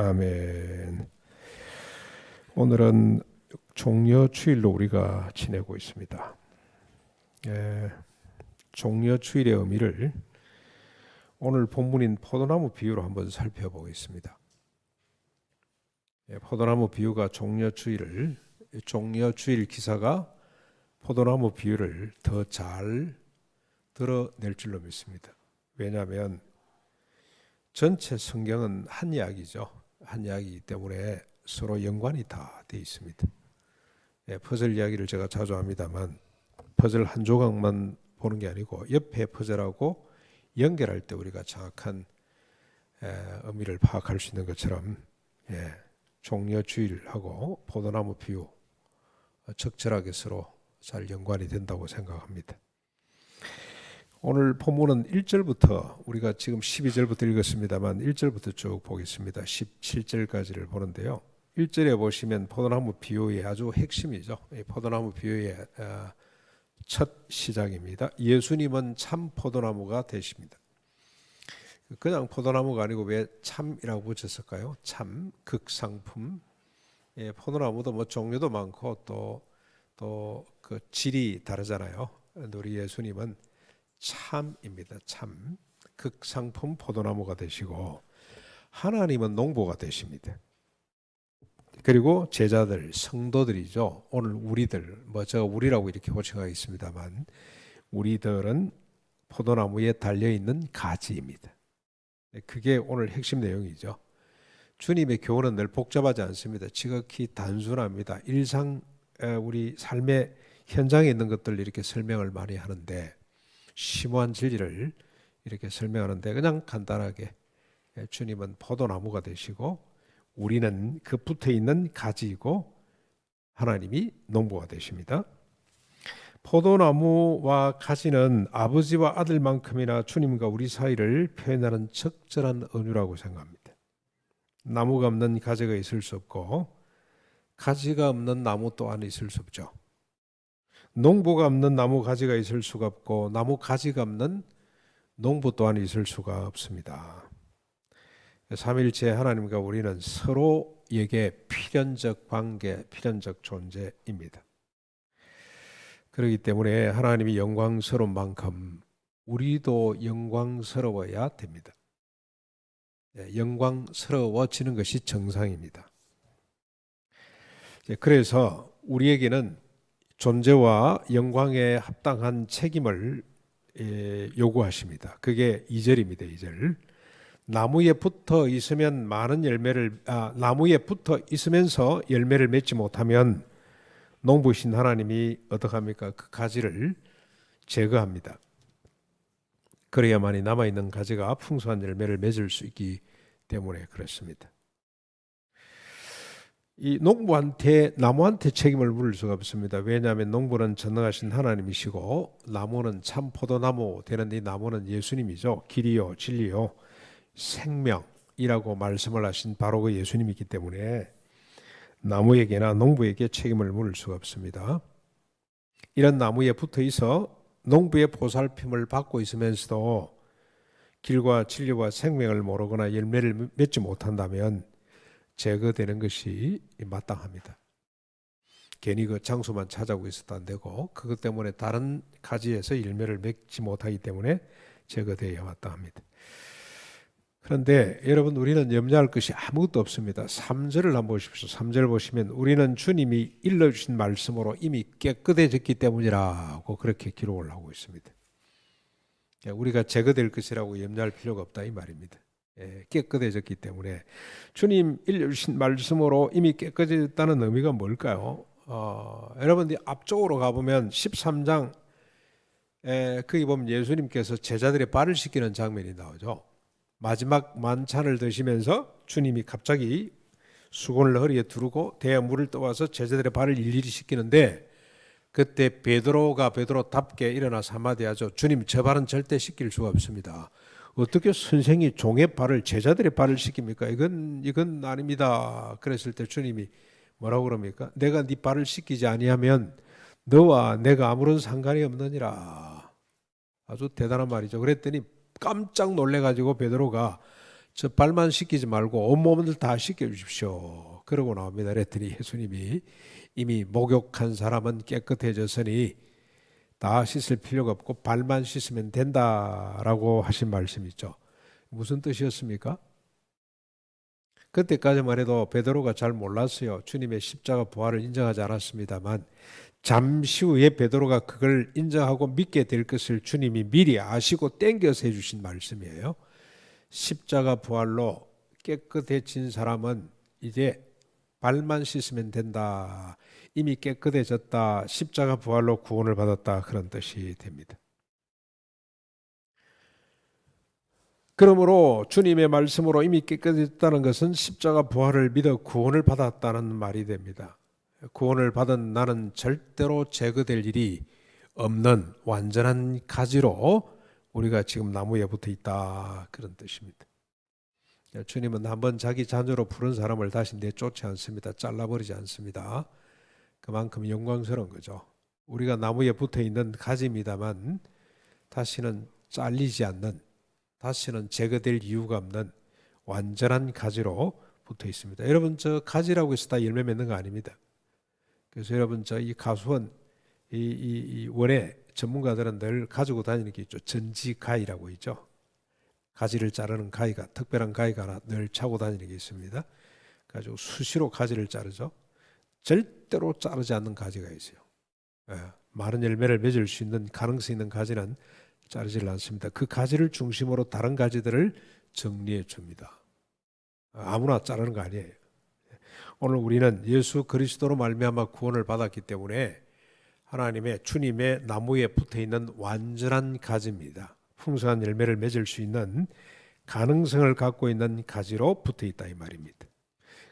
아멘. 오늘은 종려주일로 우리가 지내고 있습니다. 종려주일의 의미를 오늘 본문인 포도나무 비유로 한번 살펴보겠습니다. 포도나무 비유가 종려주일 기사가 포도나무 비유를 더 잘 드러낼 줄로 믿습니다. 왜냐하면 전체 성경은 한 이야기죠. 한 이야기이기 때문에 서로 연관이 다 되어 있습니다. 퍼즐 이야기를 제가 자주 합니다만 퍼즐 한 조각만 보는 게 아니고 옆에 퍼즐하고 연결할 때 우리가 정확한 의미를 파악할 수 있는 것처럼 종려주일하고 포도나무 비유 적절하게 서로 잘 연관이 된다고 생각합니다. 오늘 본문은 1절부터 우리가 지금 12절부터 읽었습니다만 1절부터 쭉 보겠습니다. 17절까지를 보는데요. 1절에 보시면 포도나무 비유의 아주 핵심이죠. 포도나무 비유의 첫 시작입니다. 예수님은 참 포도나무가 되십니다. 그냥 포도나무가 아니고 왜 참이라고 붙였을까요? 참, 극상품. 포도나무도 뭐 종류도 많고 또 그 질이 다르잖아요. 우리 예수님은 참입니다. 참. 극상품 포도나무가 되시고 하나님은 농부가 되십니다. 그리고 제자들, 성도들이죠. 오늘 우리들, 제가 우리라고 이렇게 호칭하겠습니다만 우리들은 포도나무에 달려있는 가지입니다. 그게 오늘 핵심 내용이죠. 주님의 교훈은 늘 복잡하지 않습니다. 지극히 단순합니다. 일상 우리 삶의 현장에 있는 것들 이렇게 설명을 많이 하는데 심오한 진리를 이렇게 설명하는데 그냥 간단하게 주님은 포도나무가 되시고 우리는 그 붙어있는 가지이고 하나님이 농부가 되십니다. 포도나무와 가지는 아버지와 아들만큼이나 주님과 우리 사이를 표현하는 적절한 은유라고 생각합니다. 나무가 없는 가지가 있을 수 없고 가지가 없는 나무 또한 있을 수 없죠. 농부가 없는 나무 가지가 있을 수가 없고 나무 가지가 없는 농부 또한 있을 수가 없습니다. 삼일체 하나님과 우리는 서로에게 필연적 관계, 필연적 존재입니다. 그렇기 때문에 하나님이 영광스러운 만큼 우리도 영광스러워야 됩니다. 영광스러워지는 것이 정상입니다. 그래서 우리에게는 존재와 영광에 합당한 책임을 요구하십니다. 그게 2절입니다. 2절. 나무에 붙어 있으면 많은 열매를 나무에 붙어 있으면서 열매를 맺지 못하면 농부신 하나님이 어떡합니까? 그 가지를 제거합니다. 그래야만이 남아있는 가지가 풍성한 열매를 맺을 수 있기 때문에 그렇습니다. 이 농부한테 나무한테 책임을 물을 수가 없습니다. 왜냐하면 농부는 전능하신 하나님이시고 나무는 참 포도나무 되는 이 나무는 예수님이죠. 길이요 진리요 생명이라고 말씀을 하신 바로 그 예수님이기 때문에 나무에게나 농부에게 책임을 물을 수가 없습니다. 이런 나무에 붙어 있어 농부의 보살핌을 받고 있으면서도 길과 진리와 생명을 모르거나 열매를 맺지 못한다면 제거되는 것이 마땅합니다. 괜히 그 장소만 찾아오고 있어도 안 되고 그것 때문에 다른 가지에서 열매를 맺지 못하기 때문에 제거되어야 마땅합니다. 그런데 여러분 우리는 염려할 것이 아무것도 없습니다. 3절을 한번 보십시오. 3절 보시면 우리는 주님이 일러주신 말씀으로 이미 깨끗해졌기 때문이라고 그렇게 기록을 하고 있습니다. 우리가 제거될 것이라고 염려할 필요가 없다 이 말입니다. 깨끗해졌기 때문에 주님 일러주신 말씀으로 이미 깨끗해졌다는 의미가 뭘까요? 여러분들 앞쪽으로 가보면 13장 거기 보면 예수님께서 제자들의 발을 씻기는 장면이 나오죠. 마지막 만찬을 드시면서 주님이 갑자기 수건을 허리에 두르고 대야 물을 떠와서 제자들의 발을 일일이 씻기는데 그때 베드로답게 일어나서 한마디 하죠. 주님 저 발은 절대 씻길 수가 없습니다. 어떻게 선생이 종의 발을 제자들의 발을 씻깁니까? 이건 아닙니다. 그랬을 때 주님이 뭐라고 그럽니까? 내가 네 발을 씻기지 아니하면 너와 내가 아무런 상관이 없느니라. 아주 대단한 말이죠. 그랬더니 깜짝 놀래가지고 베드로가 저 발만 씻기지 말고 온몸을 다 씻겨주십시오. 그러고 나옵니다. 그랬더니 예수님이 이미 목욕한 사람은 깨끗해졌으니 다 씻을 필요가 없고 발만 씻으면 된다라고 하신 말씀이죠. 무슨 뜻이었습니까? 그때까지만 해도 베드로가 잘 몰랐어요. 주님의 십자가 부활을 인정하지 않았습니다만 잠시 후에 베드로가 그걸 인정하고 믿게 될 것을 주님이 미리 아시고 땡겨서 해주신 말씀이에요. 십자가 부활로 깨끗해진 사람은 이제 발만 씻으면 된다. 이미 깨끗해졌다. 십자가 부활로 구원을 받았다. 그런 뜻이 됩니다. 그러므로 주님의 말씀으로 이미 깨끗해졌다는 것은 십자가 부활을 믿어 구원을 받았다는 말이 됩니다. 구원을 받은 나는 절대로 제거될 일이 없는 완전한 가지로 우리가 지금 나무에 붙어 있다. 그런 뜻입니다. 주님은 한번 자기 자녀로 부른 사람을 다시 내쫓지 않습니다. 잘라버리지 않습니다. 그만큼 영광스러운 거죠. 우리가 나무에 붙어 있는 가지입니다만 다시는 잘리지 않는, 다시는 제거될 이유가 없는 완전한 가지로 붙어 있습니다. 여러분, 저 가지라고 해서 다 열매 맺는 거 아닙니다. 그래서 여러분, 저 이 가수원 이 원에 전문가들은 늘 가지고 다니는 게 있죠. 전지가위라고 있죠. 가지를 자르는 가위가, 특별한 가위가 하나 늘 차고 다니는 게 있습니다. 가지고 수시로 가지를 자르죠. 절대로 자르지 않는 가지가 있어요. 많은 열매를 맺을 수 있는 가능성 있는 가지는 자르지 않습니다. 그 가지를 중심으로 다른 가지들을 정리해 줍니다. 아무나 자르는 거 아니에요. 오늘 우리는 예수 그리스도로 말미암아 구원을 받았기 때문에 하나님의 주님의 나무에 붙어있는 완전한 가지입니다. 풍성한 열매를 맺을 수 있는 가능성을 갖고 있는 가지로 붙어있다 이 말입니다.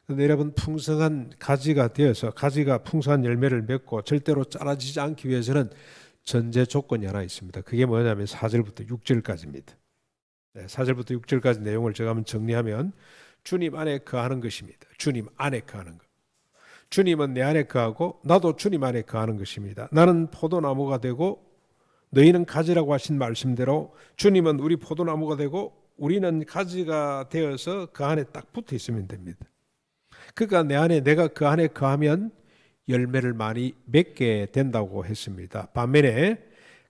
그런데 여러분, 풍성한 가지가 되어서 가지가 풍성한 열매를 맺고 절대로 자라지지 않기 위해서는 전제 조건이 하나 있습니다. 그게 뭐냐면 4절부터 6절까지입니다. 4절부터 6절까지 내용을 제가 한번 정리하면 주님 안에 거하는 것입니다. 주님 안에 거하는 것. 주님은 내 안에 거하고 나도 주님 안에 거하는 것입니다. 나는 포도나무가 되고 너희는 가지라고 하신 말씀대로 주님은 우리 포도나무가 되고 우리는 가지가 되어서 그 안에 딱 붙어 있으면 됩니다. 그러니까 내 안에 내가 그 안에 거하면 열매를 많이 맺게 된다고 했습니다. 반면에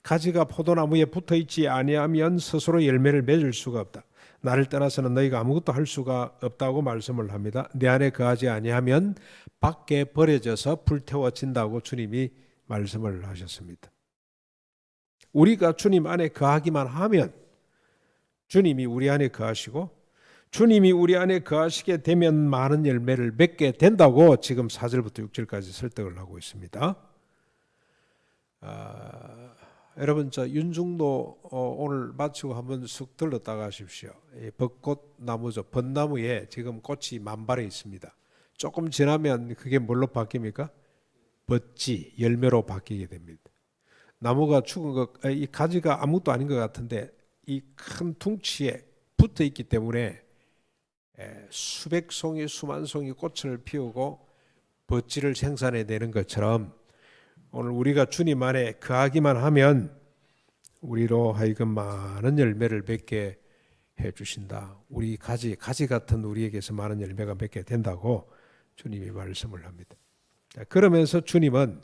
가지가 포도나무에 붙어 있지 아니하면 스스로 열매를 맺을 수가 없다. 나를 떠나서는 너희가 아무것도 할 수가 없다고 말씀을 합니다. 내 안에 거하지 아니하면 밖에 버려져서 불태워진다고 주님이 말씀을 하셨습니다. 우리가 주님 안에 거하기만 하면 주님이 우리 안에 거하시고 주님이 우리 안에 거하시게 되면 많은 열매를 맺게 된다고 지금 4절부터 6절까지 설득을 하고 있습니다. 여러분, 저 윤중도 오늘 마치고 한번 쑥 들렀다 가십시오. 벚꽃 나무죠. 벚나무에 지금 꽃이 만발해 있습니다. 조금 지나면 그게 뭘로 바뀝니까? 벚지, 열매로 바뀌게 됩니다. 나무가 죽은 것, 이 가지가 아무것도 아닌 것 같은데 이 큰 둥치에 붙어 있기 때문에 수백 송이, 수만 송이 꽃을 피우고 벚지를 생산해내는 것처럼 오늘 우리가 주님 안에 거하기만 하면 우리로 하여금 많은 열매를 맺게 해주신다. 우리 가지 같은 우리에게서 많은 열매가 맺게 된다고 주님이 말씀을 합니다. 그러면서 주님은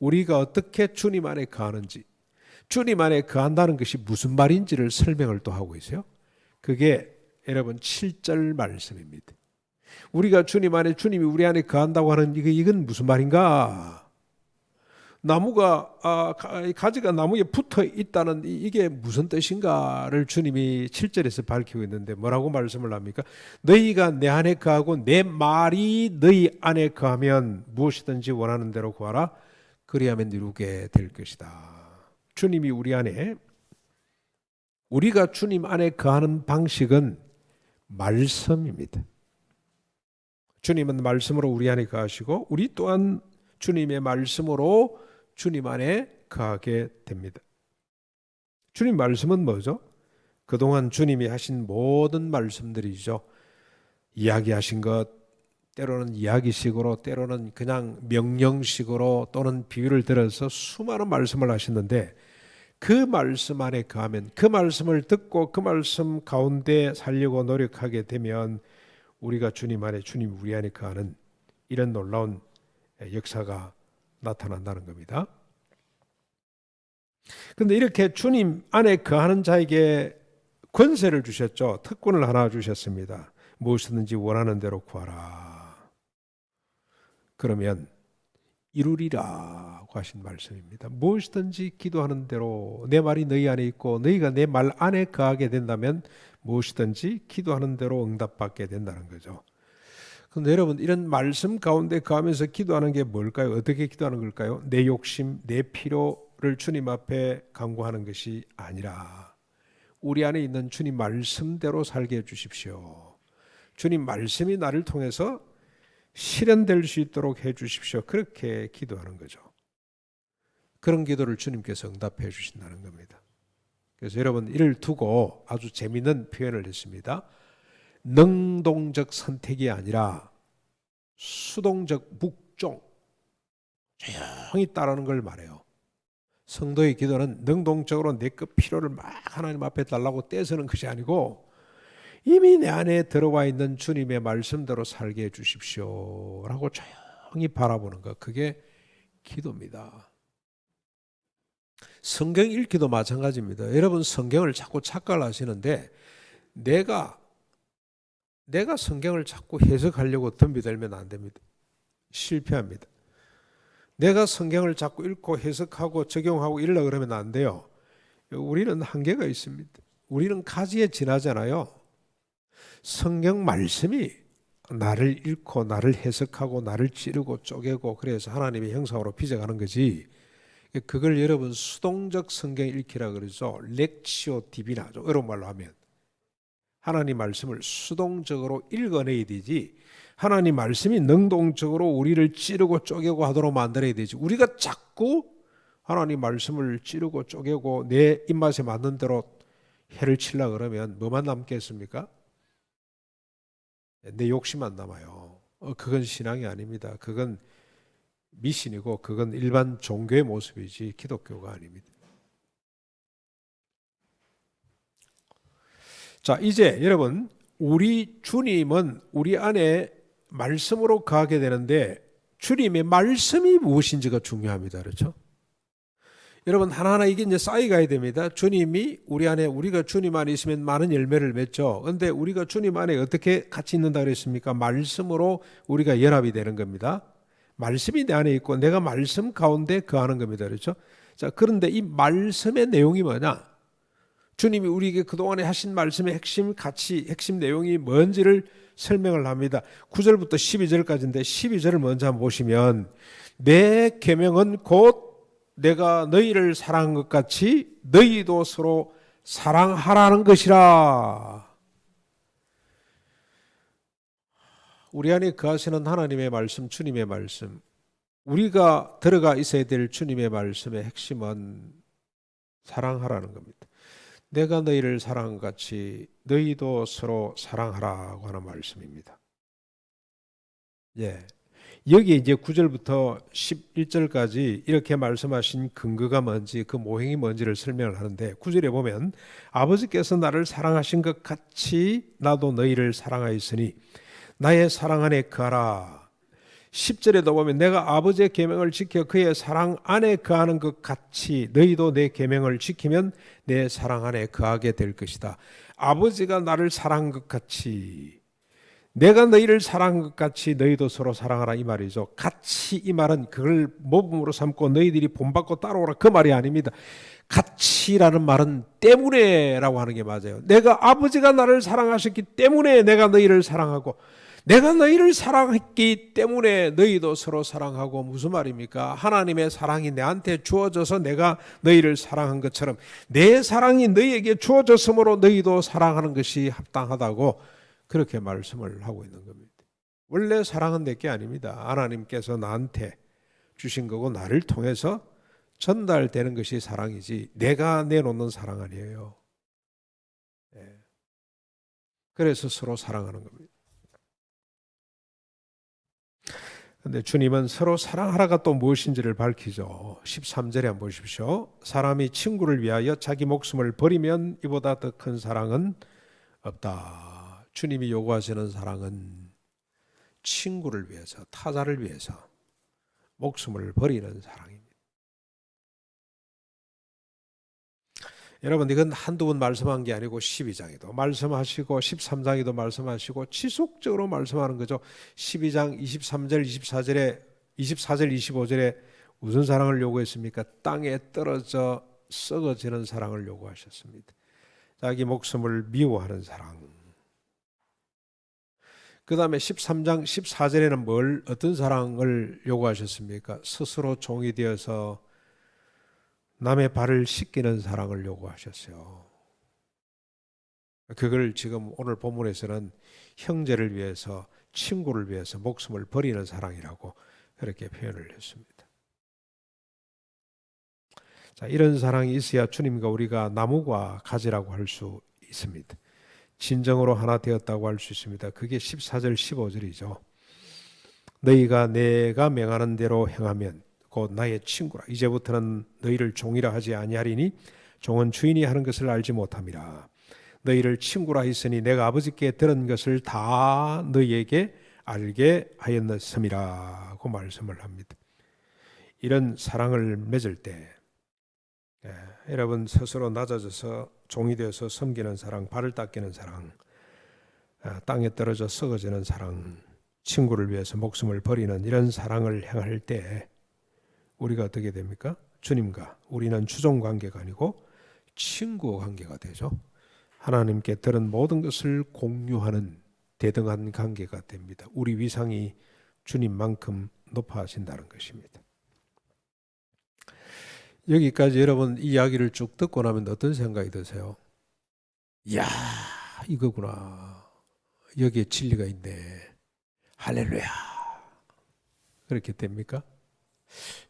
우리가 어떻게 주님 안에 거하는지, 주님 안에 거한다는 것이 무슨 말인지를 설명을 또 하고 있어요. 그게 여러분 7절 말씀입니다. 우리가 주님 안에, 주님이 우리 안에 거한다고 하는 이건 무슨 말인가? 나무가 가지가 나무에 붙어 있다는 이게 무슨 뜻인가를 주님이 7절에서 밝히고 있는데 뭐라고 말씀을 합니까? 너희가 내 안에 거하고 내 말이 너희 안에 거하면 무엇이든지 원하는 대로 구하라. 그리하면 이루게 될 것이다. 주님이 우리 안에, 우리가 주님 안에 거하는 방식은 말씀입니다. 주님은 말씀으로 우리 안에 거하시고 우리 또한 주님의 말씀으로 주님 안에 거하게 됩니다. 주님 말씀은 뭐죠? 그동안 주님이 하신 모든 말씀들이죠. 이야기하신 것, 때로는 이야기식으로, 때로는 그냥 명령식으로 또는 비유를 들어서 수많은 말씀을 하셨는데 그 말씀 안에 거하면, 그 말씀을 듣고 그 말씀 가운데 살려고 노력하게 되면 우리가 주님 안에, 주님 우리 안에 거하는 이런 놀라운 역사가 나타난다는 겁니다. 그런데 이렇게 주님 안에 거하는 자에게 권세를 주셨죠. 특권을 하나 주셨습니다. 무엇이든지 원하는 대로 구하라. 그러면 이루리라고 하신 말씀입니다. 무엇이든지 기도하는 대로, 내 말이 너희 안에 있고 너희가 내 말 안에 거하게 된다면 무엇이든지 기도하는 대로 응답받게 된다는 거죠. 그런데 여러분, 이런 말씀 가운데 거하면서 기도하는 게 뭘까요? 어떻게 기도하는 걸까요? 내 욕심, 내 필요를 주님 앞에 간구하는 것이 아니라 우리 안에 있는 주님 말씀대로 살게 해주십시오. 주님 말씀이 나를 통해서 실현될 수 있도록 해주십시오. 그렇게 기도하는 거죠. 그런 기도를 주님께서 응답해 주신다는 겁니다. 그래서 여러분, 이를 두고 아주 재미있는 표현을 했습니다. 능동적 선택이 아니라 수동적 묵종, 조용히 따르는 걸 말해요. 성도의 기도는 능동적으로 내 것 필요를 막 하나님 앞에 달라고 떼서는 것이 아니고 이미 내 안에 들어와 있는 주님의 말씀대로 살게 해주십시오 라고 조용히 바라보는 것, 그게 기도입니다. 성경 읽기도 마찬가지입니다. 여러분, 성경을 자꾸 착각을 하시는데 내가 성경을 자꾸 해석하려고 덤비들면 안 됩니다. 실패합니다. 내가 성경을 자꾸 읽고 해석하고 적용하고 이러려고 그러면 안 돼요. 우리는 한계가 있습니다. 우리는 가지에 지나잖아요. 성경 말씀이 나를 읽고 나를 해석하고 나를 찌르고 쪼개고 그래서 하나님의 형상으로 빚어가는 거지. 그걸 여러분 수동적 성경 읽기라 그러죠. 렉시오 디비나죠. 어려운 말로 하면 하나님 말씀을 수동적으로 읽어내야 되지, 하나님 말씀이 능동적으로 우리를 찌르고 쪼개고 하도록 만들어야 되지. 우리가 자꾸 하나님 말씀을 찌르고 쪼개고 내 입맛에 맞는 대로 해를 치려고 그러면 뭐만 남겠습니까? 내 욕심만 남아요. 그건 신앙이 아닙니다. 그건 미신이고 그건 일반 종교의 모습이지 기독교가 아닙니다. 자, 이제 여러분, 우리 주님은 우리 안에 말씀으로 거하게 되는데 주님의 말씀이 무엇인지가 중요합니다. 그렇죠? 여러분, 하나하나 이게 이제 쌓여가야 됩니다. 주님이 우리 안에, 우리가 주님 안에 있으면 많은 열매를 맺죠. 그런데 우리가 주님 안에 어떻게 같이 있는다 그랬습니까? 말씀으로 우리가 연합이 되는 겁니다. 말씀이 내 안에 있고 내가 말씀 가운데 거하는 겁니다. 그렇죠? 자, 그런데 이 말씀의 내용이 뭐냐? 주님이 우리에게 그동안에 하신 말씀의 핵심 가치, 핵심 내용이 뭔지를 설명을 합니다. 9절부터 12절까지인데 12절을 먼저 한번 보시면 내 계명은 곧 내가 너희를 사랑한 것 같이 너희도 서로 사랑하라는 것이라. 우리 안에 거하시는 하나님의 말씀, 주님의 말씀, 우리가 들어가 있어야 될 주님의 말씀의 핵심은 사랑하라는 겁니다. 내가 너희를 사랑한 것 같이 너희도 서로 사랑하라고 하는 말씀입니다. 예. 여기 이제 9절부터 11절까지 이렇게 말씀하신 근거가 뭔지, 그 모형이 뭔지를 설명을 하는데 9절에 보면 아버지께서 나를 사랑하신 것 같이 나도 너희를 사랑하였으니 나의 사랑 안에 거하라. 10절에도 보면 내가 아버지의 계명을 지켜 그의 사랑 안에 거하는 것 같이 너희도 내 계명을 지키면 내 사랑 안에 거하게 될 것이다. 아버지가 나를 사랑한 것 같이, 내가 너희를 사랑한 것 같이 너희도 서로 사랑하라, 이 말이죠. 같이, 이 말은 그걸 모범으로 삼고 너희들이 본받고 따라오라, 그 말이 아닙니다. 같이라는 말은 때문에라고 하는 게 맞아요. 내가 아버지가 나를 사랑하셨기 때문에 내가 너희를 사랑하고, 내가 너희를 사랑했기 때문에 너희도 서로 사랑하고, 무슨 말입니까? 하나님의 사랑이 내한테 주어져서 내가 너희를 사랑한 것처럼 내 사랑이 너희에게 주어졌으므로 너희도 사랑하는 것이 합당하다고 그렇게 말씀을 하고 있는 겁니다. 원래 사랑은 내게 아닙니다. 하나님께서 나한테 주신 거고 나를 통해서 전달되는 것이 사랑이지 내가 내놓는 사랑 아니에요. 그래서 서로 사랑하는 겁니다. 근데 주님은 서로 사랑하라가 또 무엇인지를 밝히죠. 13절에 한번 보십시오. 사람이 친구를 위하여 자기 목숨을 버리면 이보다 더 큰 사랑은 없다. 주님이 요구하시는 사랑은 친구를 위해서, 타자를 위해서 목숨을 버리는 사랑입니다. 여러분, 이건 한두 번 말씀한 게 아니고 12장에도 말씀하시고 13장에도 말씀하시고 지속적으로 말씀하는 거죠. 12장 23절 24절 25절에 무슨 사랑을 요구했습니까? 땅에 떨어져 썩어지는 사랑을 요구하셨습니다. 자기 목숨을 미워하는 사랑. 그 다음에 13장 14절에는 어떤 사랑을 요구하셨습니까? 스스로 종이 되어서 남의 발을 씻기는 사랑을 요구하셨어요. 그걸 지금 오늘 본문에서는 형제를 위해서, 친구를 위해서 목숨을 버리는 사랑이라고 그렇게 표현을 했습니다. 자, 이런 사랑이 있어야 주님과 우리가 나무와 가지라고 할 수 있습니다. 진정으로 하나 되었다고 할 수 있습니다. 그게 14절 15절이죠. 너희가 내가 명하는 대로 행하면 곧 나의 친구라. 이제부터는 너희를 종이라 하지 아니하리니 종은 주인이 하는 것을 알지 못함이라. 너희를 친구라 했으니 내가 아버지께 들은 것을 다 너희에게 알게 하였느니라고 말씀을 합니다. 이런 사랑을 맺을 때 여러분 스스로 낮아져서 종이 되어서 섬기는 사랑, 발을 닦이는 사랑, 땅에 떨어져 썩어지는 사랑, 친구를 위해서 목숨을 버리는 이런 사랑을 행할 때 우리가 어떻게 됩니까? 주님과 우리는 추종 관계가 아니고 친구 관계가 되죠. 하나님께 들은 모든 것을 공유하는 대등한 관계가 됩니다. 우리 위상이 주님만큼 높아진다는 것입니다. 여기까지 여러분 이야기를 쭉 듣고 나면 어떤 생각이 드세요? 이야, 이거구나. 여기에 진리가 있네. 할렐루야. 그렇게 됩니까?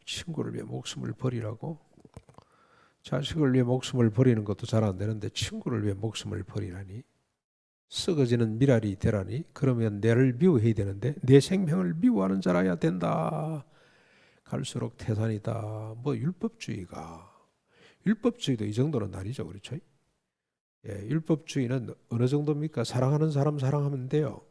친구를 위해 목숨을 버리라고? 자식을 위해 목숨을 버리는 것도 잘 안 되는데 친구를 위해 목숨을 버리라니? 썩어지는 미랄이 되라니? 그러면 내를 미워해야 되는데 내 생명을 미워하는 자라야 된다. 갈수록 태산이다. 율법주의도 이 정도는 아니죠. 그렇죠? 율법주의는 어느 정도입니까? 사랑하는 사람 사랑하면 돼요.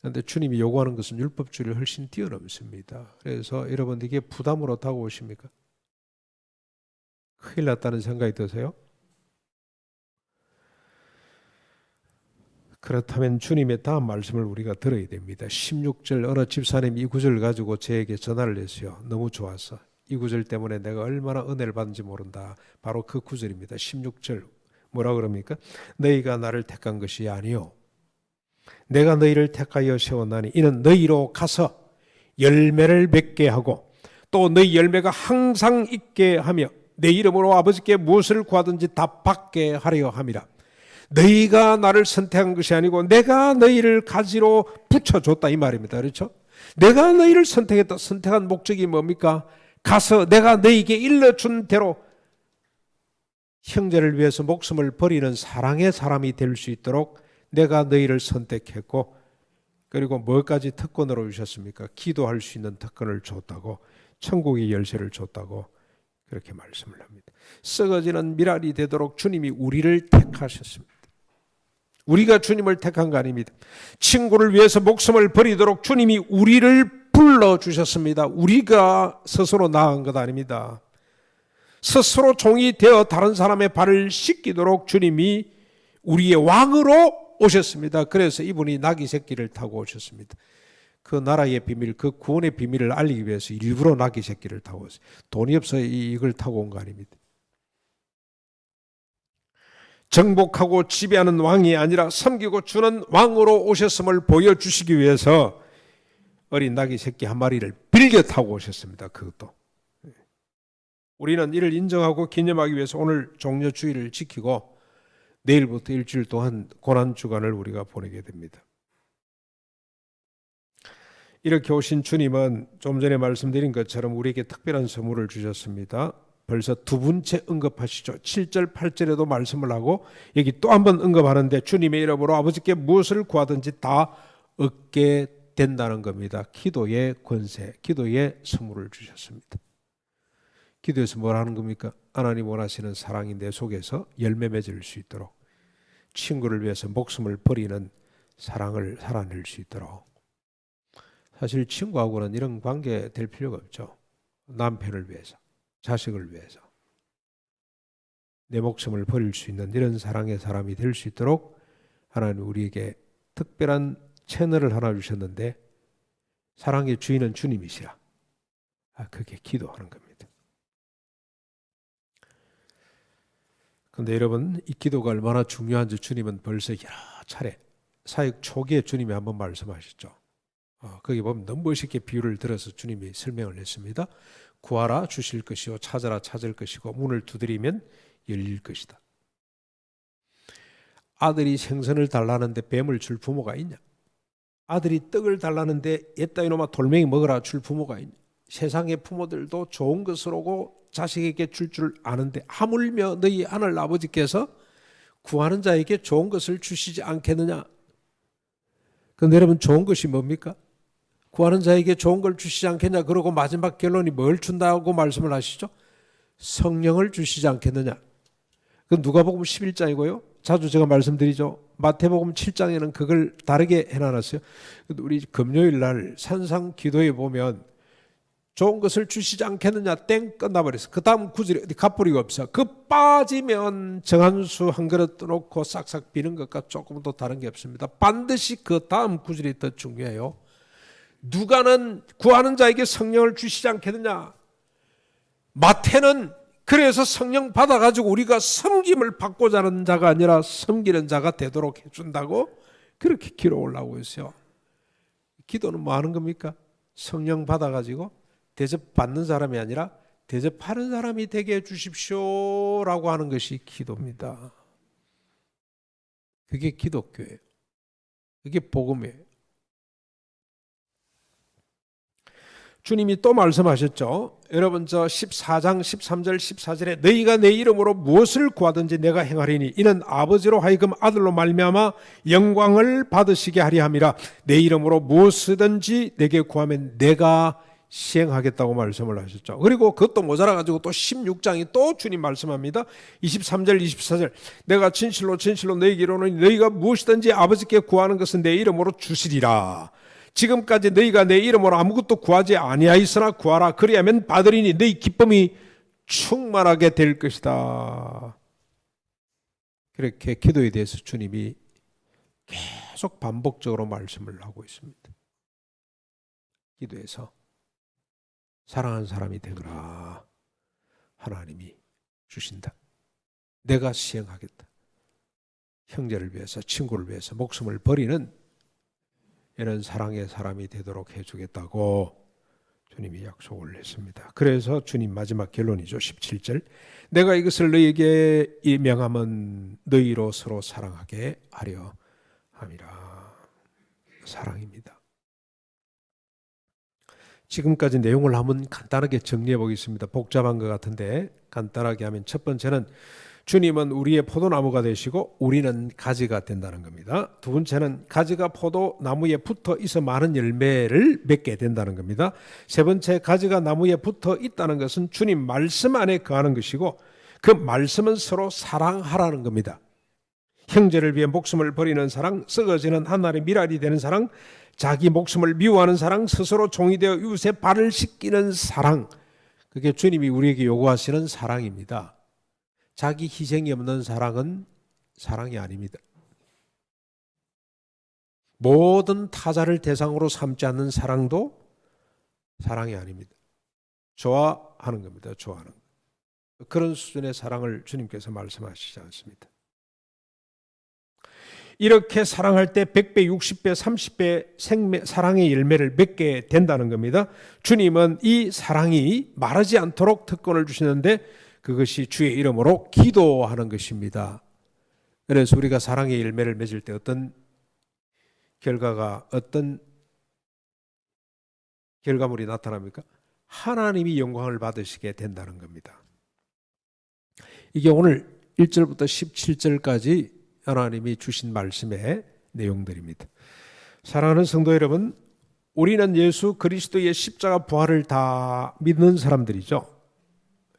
그런데 주님이 요구하는 것은 율법주의를 훨씬 뛰어넘습니다. 그래서 여러분 이게 부담으로 다가오십니까? 큰일 났다는 생각이 드세요? 그렇다면 주님의 다음 말씀을 우리가 들어야 됩니다. 16절 어느 집사님 이 구절을 가지고 저에게 전화를 했어요. 너무 좋았어. 이 구절 때문에 내가 얼마나 은혜를 받는지 모른다. 바로 그 구절입니다. 16절 뭐라 그럽니까? 너희가 나를 택한 것이 아니요 내가 너희를 택하여 세웠나니 이는 너희로 가서 열매를 맺게 하고 또 너희 열매가 항상 있게 하며 내 이름으로 아버지께 무엇을 구하든지 다 받게 하려 함이라. 너희가 나를 선택한 것이 아니고 내가 너희를 가지로 붙여줬다 이 말입니다. 그렇죠? 내가 너희를 선택한 목적이 뭡니까? 가서 내가 너희에게 일러준 대로 형제를 위해서 목숨을 버리는 사랑의 사람이 될 수 있도록 내가 너희를 선택했고 그리고 뭐까지 특권으로 주셨습니까? 기도할 수 있는 특권을 줬다고 천국의 열쇠를 줬다고 그렇게 말씀을 합니다. 썩어지는 미랄이 되도록 주님이 우리를 택하셨습니다. 우리가 주님을 택한 거 아닙니다. 친구를 위해서 목숨을 버리도록 주님이 우리를 불러주셨습니다. 우리가 스스로 나은 것 아닙니다. 스스로 종이 되어 다른 사람의 발을 씻기도록 주님이 우리의 왕으로 오셨습니다. 그래서 이분이 나귀 새끼를 타고 오셨습니다. 그 나라의 비밀, 그 구원의 비밀을 알리기 위해서 일부러 나귀 새끼를 타고 왔어요. 돈이 없어 이걸 타고 온 거 아닙니다. 정복하고 지배하는 왕이 아니라 섬기고 주는 왕으로 오셨음을 보여주시기 위해서 어린 나귀 새끼 한 마리를 빌겨 타고 오셨습니다. 그것도. 우리는 이를 인정하고 기념하기 위해서 오늘 종려주의를 지키고 내일부터 일주일 동안 고난주간을 우리가 보내게 됩니다. 이렇게 오신 주님은 좀 전에 말씀드린 것처럼 우리에게 특별한 선물을 주셨습니다. 벌써 두 번째 언급하시죠. 7절 8절에도 말씀을 하고 여기 또 한 번 언급하는데 주님의 이름으로 아버지께 무엇을 구하든지 다 얻게 된다는 겁니다. 기도의 권세, 기도의 선물을 주셨습니다. 기도에서 뭘 하는 겁니까? 하나님 원하시는 사랑이 내 속에서 열매 맺을 수 있도록, 친구를 위해서 목숨을 버리는 사랑을 살아낼 수 있도록. 사실 친구하고는 이런 관계 될 필요가 없죠. 남편을 위해서, 자식을 위해서 내 목숨을 버릴 수 있는 이런 사랑의 사람이 될 수 있도록 하나님 우리에게 특별한 채널을 하나 주셨는데, 사랑의 주인은 주님이시라. 그게 기도하는 겁니다. 그런데 여러분, 이 기도가 얼마나 중요한지 주님은 벌써 여러 차례 사역 초기에 주님이 한번 말씀하셨죠. 거기 보면 너무 멋있게 비유를 들어서 주님이 설명을 했습니다. 구하라 주실 것이요, 찾아라 찾을 것이고, 문을 두드리면 열릴 것이다. 아들이 생선을 달라는데 뱀을 줄 부모가 있냐? 아들이 떡을 달라는데 옛다 이놈아 돌멩이 먹으라 줄 부모가 있냐? 세상의 부모들도 좋은 것을 오고 자식에게 줄 아는데 하물며 너희 하늘 아버지께서 구하는 자에게 좋은 것을 주시지 않겠느냐? 그런데 여러분, 좋은 것이 뭡니까? 구하는 자에게 좋은 걸 주시지 않겠냐? 그러고 마지막 결론이 뭘 준다고 말씀을 하시죠? 성령을 주시지 않겠느냐? 그 누가복음 11장이고요. 자주 제가 말씀드리죠. 마태복음 7장에는 그걸 다르게 해놔놨어요. 우리 금요일 날 산상 기도에 보면 좋은 것을 주시지 않겠느냐 땡 끝나버렸어. 그 다음 구절에 어디 갓부리가 없어. 그 빠지면 정한수 한 그릇 떠놓고 싹싹 비는 것과 조금도 다른 게 없습니다. 반드시 그 다음 구절이 더 중요해요. 누가는 구하는 자에게 성령을 주시지 않겠느냐. 마태는 그래서 성령 받아가지고 우리가 섬김을 받고자 하는 자가 아니라 섬기는 자가 되도록 해준다고 그렇게 기록을 있어요. 기도는 뭐 하는 겁니까? 성령 받아가지고 대접받는 사람이 아니라 대접하는 사람이 되게 해주십시오라고 하는 것이 기도입니다. 그게 기독교예요. 그게 복음이에요. 주님이 또 말씀하셨죠. 여러분, 저 14장 13절 14절에 너희가 내 이름으로 무엇을 구하든지 내가 행하리니 이는 아버지로 하여금 아들로 말미암아 영광을 받으시게 하리 함이라. 내 이름으로 무엇이든지 내게 구하면 내가 시행하겠다고 말씀을 하셨죠. 그리고 그것도 모자라가지고 또 16장이 또 주님 말씀합니다. 23절 24절 내가 진실로 진실로 너희에게 이르노니 너희가 무엇이든지 아버지께 구하는 것은 내 이름으로 주시리라. 지금까지 너희가 내 이름으로 아무것도 구하지 아니하였으나 구하라. 그리하면 받으리니 너희 기쁨이 충만하게 될 것이다. 그렇게 기도에 대해서 주님이 계속 반복적으로 말씀을 하고 있습니다. 기도에서 사랑하는 사람이 되거라. 하나님이 주신다. 내가 시행하겠다. 형제를 위해서, 친구를 위해서 목숨을 버리는 이런 사랑의 사람이 되도록 해주겠다고 주님이 약속을 했습니다. 그래서 주님 마지막 결론이죠. 17절 내가 이것을 너희에게 명함은 너희로 서로 사랑하게 하려 함이라. 사랑입니다. 지금까지 내용을 한번 간단하게 정리해 보겠습니다. 복잡한 것 같은데 간단하게 하면 첫 번째는 주님은 우리의 포도나무가 되시고 우리는 가지가 된다는 겁니다. 두 번째는 가지가 포도나무에 붙어 있어 많은 열매를 맺게 된다는 겁니다. 세 번째, 가지가 나무에 붙어 있다는 것은 주님 말씀 안에 거하는 것이고 그 말씀은 서로 사랑하라는 겁니다. 형제를 위해 목숨을 버리는 사랑, 썩어지는 한날의 미랄이 되는 사랑, 자기 목숨을 미워하는 사랑, 스스로 종이 되어 이웃의 발을 씻기는 사랑, 그게 주님이 우리에게 요구하시는 사랑입니다. 자기 희생이 없는 사랑은 사랑이 아닙니다. 모든 타자를 대상으로 삼지 않는 사랑도 사랑이 아닙니다. 좋아하는 겁니다. 좋아하는 것. 그런 수준의 사랑을 주님께서 말씀하시지 않습니다. 이렇게 사랑할 때 100배, 60배, 30배 사랑의 열매를 맺게 된다는 겁니다. 주님은 이 사랑이 마르지 않도록 특권을 주시는데 그것이 주의 이름으로 기도하는 것입니다. 그래서 우리가 사랑의 열매를 맺을 때 어떤 결과물이 나타납니까? 하나님이 영광을 받으시게 된다는 겁니다. 이게 오늘 1절부터 17절까지 하나님이 주신 말씀의 내용들입니다. 사랑하는 성도 여러분, 우리는 예수 그리스도의 십자가 부활을 다 믿는 사람들이죠.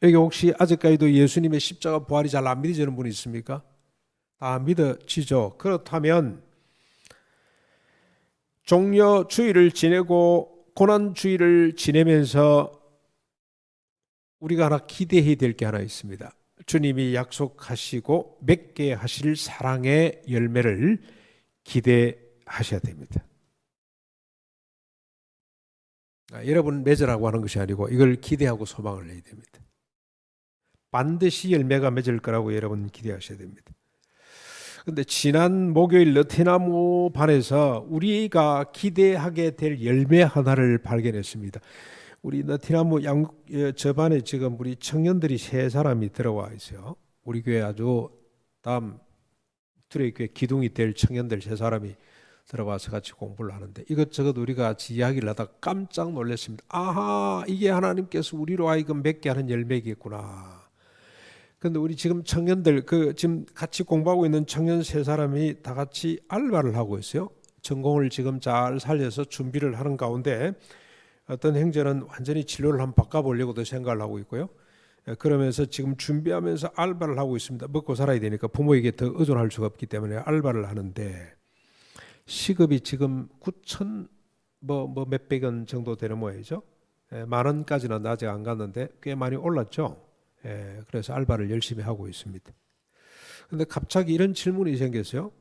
여기 혹시 아직까지도 예수님의 십자가 부활이 잘 안 믿어지는 분이 있습니까? 다 믿어지죠. 그렇다면 종려주의를 지내고 고난주의를 지내면서 우리가 하나 기대해야 될 게 하나 있습니다. 주님이 약속하시고 맺게 하실 사랑의 열매를 기대하셔야 됩니다. 여러분 맺으라고 하는 것이 아니고 이걸 기대하고 소망을 내야 됩니다. 반드시 열매가 맺을 거라고 여러분 기대하셔야 됩니다. 그런데 지난 목요일 느티나무 반에서 우리가 기대하게 될 열매 하나를 발견했습니다. 우리 느티나무 저 반에 지금 우리 청년들이 3사람이 들어와 있어요. 우리 교회 아주 다음 두레교회 기둥이 될 청년들 3사람이 들어와서 같이 공부를 하는데 이것저것 우리가 같이 이야기를 하다가 깜짝 놀랐습니다. 아하, 이게 하나님께서 우리로 하여금 맺게 하는 열매겠구나. 근데 우리 지금 청년들, 지금 같이 공부하고 있는 청년 3사람이 다 같이 알바를 하고 있어요. 전공을 지금 잘 살려서 준비를 하는 가운데 어떤 형제는 완전히 진로를 한번 바꿔보려고도 생각을 하고 있고요. 그러면서 지금 준비하면서 알바를 하고 있습니다. 먹고 살아야 되니까 부모에게 더 의존할 수가 없기 때문에 알바를 하는데 시급이 지금 9천 몇백 원 정도 되는 모양이죠. 10,000원까지는 아직 안 갔는데 꽤 많이 올랐죠. 그래서 알바를 열심히 하고 있습니다. 그런데 갑자기 이런 질문이 생겼어요.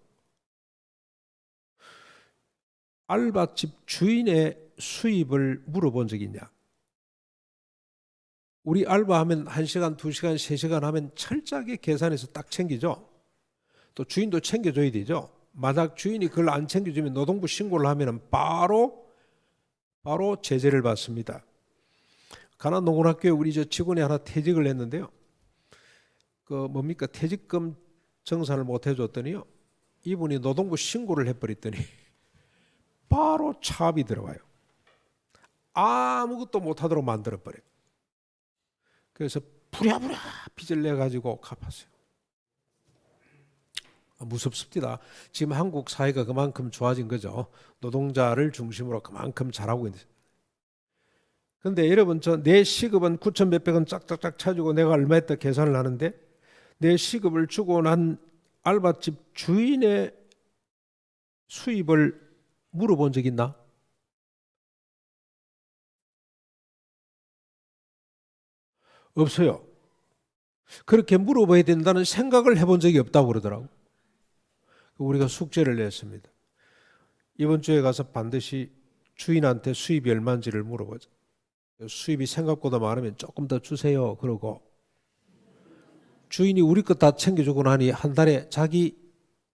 알바집 주인의 수입을 물어본 적이 있냐? 우리 알바하면 1시간, 2시간, 3시간 하면 철저하게 계산해서 딱 챙기죠. 또 주인도 챙겨줘야 되죠. 만약 주인이 그걸 안 챙겨주면 노동부 신고를 하면 바로 제재를 받습니다. 가난농군학교에 우리 저 직원이 하나 퇴직을 했는데요. 퇴직금 정산을 못 해줬더니요. 이분이 노동부 신고를 해버렸더니 바로 차압이 들어와요. 아무것도 못하도록 만들어버려요. 그래서 부랴부랴 빚을 내가지고 갚았어요. 무섭습니다. 지금 한국 사회가 그만큼 좋아진 거죠. 노동자를 중심으로 그만큼 잘하고 있는. 그런데 여러분 내 시급은 9천 몇백 원 짝짝짝 쳐주고 내가 얼마 했다 계산을 하는데 내 시급을 주고 난 알바집 주인의 수입을 물어본 적 있나? 없어요. 그렇게 물어봐야 된다는 생각을 해본 적이 없다고 그러더라고. 우리가 숙제를 냈습니다. 이번 주에 가서 반드시 주인한테 수입이 얼마인지를 물어보자. 수입이 생각보다 많으면 조금 더 주세요. 그러고 주인이 우리 것 다 챙겨주고 나니 한 달에 자기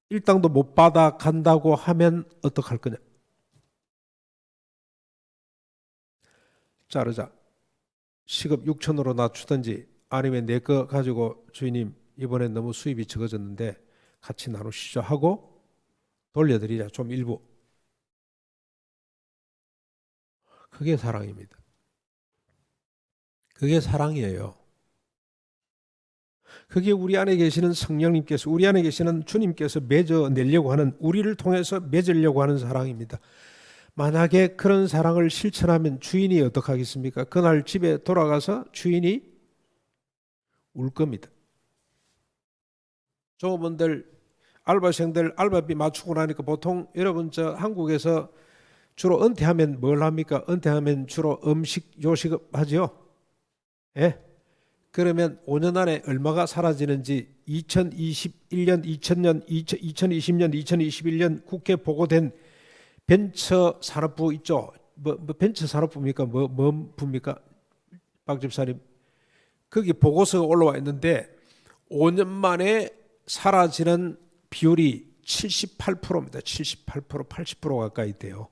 일당도 못 받아 간다고 하면 어떡할 거냐? 자르자. 시급 6천으로 낮추든지 아니면 내 거 가지고 주인님 이번엔 너무 수입이 적어졌는데 같이 나누시죠 하고 돌려드리자. 좀 일부. 그게 사랑입니다. 그게 사랑이에요. 그게 우리 안에 계시는 성령님께서, 우리 안에 계시는 주님께서 맺어내려고 하는, 우리를 통해서 맺으려고 하는 사랑입니다. 만약에 그런 사랑을 실천하면 주인이 어떻게 하겠습니까? 그날 집에 돌아가서 주인이 울 겁니다. 조업원들, 알바생들 알바비 맞추고 나니까 보통 여러분 한국에서 주로 은퇴하면 뭘 합니까? 은퇴하면 주로 음식 요식 하죠. 예? 그러면 5년 안에 얼마가 사라지는지 2021년, 2000년, 2020년, 2021년 국회 보고된 벤처 산업부 있죠. 벤처 산업부입니까? 뭐 부입니까? 박 집사님. 거기 보고서가 올라와 있는데 5년 만에 사라지는 비율이 78%입니다. 78%, 80% 가까이 돼요.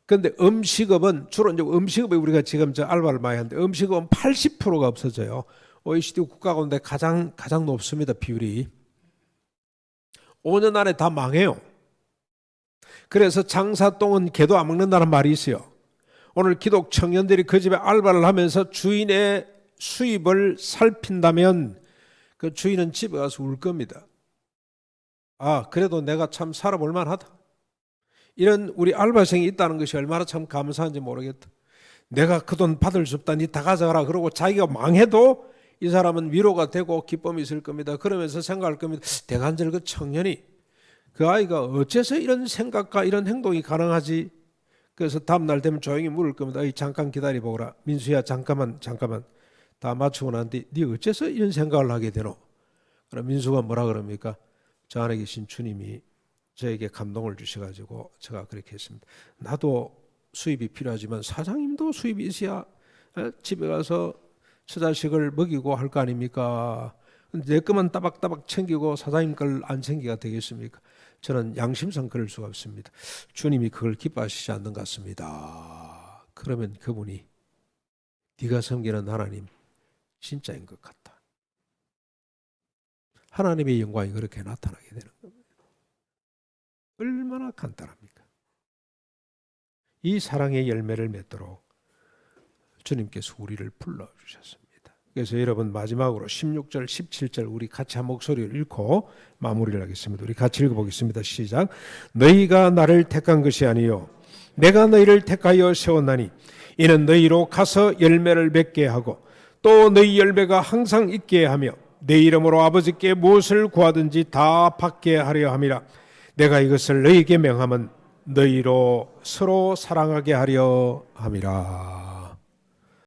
그런데 음식업은 주로 이제 음식업에 우리가 지금 알바를 많이 하는데 음식업은 80%가 없어져요. OECD 국가 가운데 가장 높습니다. 비율이. 5년 안에 다 망해요. 그래서 장사똥은 개도 안 먹는다는 말이 있어요. 오늘 기독 청년들이 그 집에 알바를 하면서 주인의 수입을 살핀다면 그 주인은 집에 가서 울 겁니다. 아, 그래도 내가 참 살아볼 만하다. 이런 우리 알바생이 있다는 것이 얼마나 참 감사한지 모르겠다. 내가 그 돈 받을 수 없다. 니 다 가져가라. 그러고 자기가 망해도 이 사람은 위로가 되고 기쁨이 있을 겁니다. 그러면서 생각할 겁니다. 대간절 그 청년이 그 아이가 어째서 이런 생각과 이런 행동이 가능하지? 그래서 다음날 되면 조용히 물을 겁니다. 잠깐 기다려보거라. 민수야 잠깐만 다 맞추고 난 뒤 네 어째서 이런 생각을 하게 되노? 그럼 민수가 뭐라 그럽니까? 저 안에 계신 주님이 저에게 감동을 주셔가지고 제가 그렇게 했습니다. 나도 수입이 필요하지만 사장님도 수입이 있어야 집에 가서 처자식을 먹이고 할 거 아닙니까? 내 것만 따박따박 챙기고 사장님 걸 안 챙기가 되겠습니까? 저는 양심상 그럴 수가 없습니다. 주님이 그걸 기뻐하시지 않는 것 같습니다. 그러면 그분이 네가 섬기는 하나님 진짜인 것 같다. 하나님의 영광이 그렇게 나타나게 되는 겁니다. 얼마나 간단합니까? 이 사랑의 열매를 맺도록 주님께서 우리를 불러주셨습니다. 그래서 여러분 마지막으로 16절 17절 우리 같이 한 목소리를 읽고 마무리를 하겠습니다. 우리 같이 읽어보겠습니다. 시작. 너희가 나를 택한 것이 아니요 내가 너희를 택하여 세웠나니 이는 너희로 가서 열매를 맺게 하고 또 너희 열매가 항상 있게 하며 내 이름으로 아버지께 무엇을 구하든지 다 받게 하려 함이라. 내가 이것을 너희에게 명함은 너희로 서로 사랑하게 하려 함이라.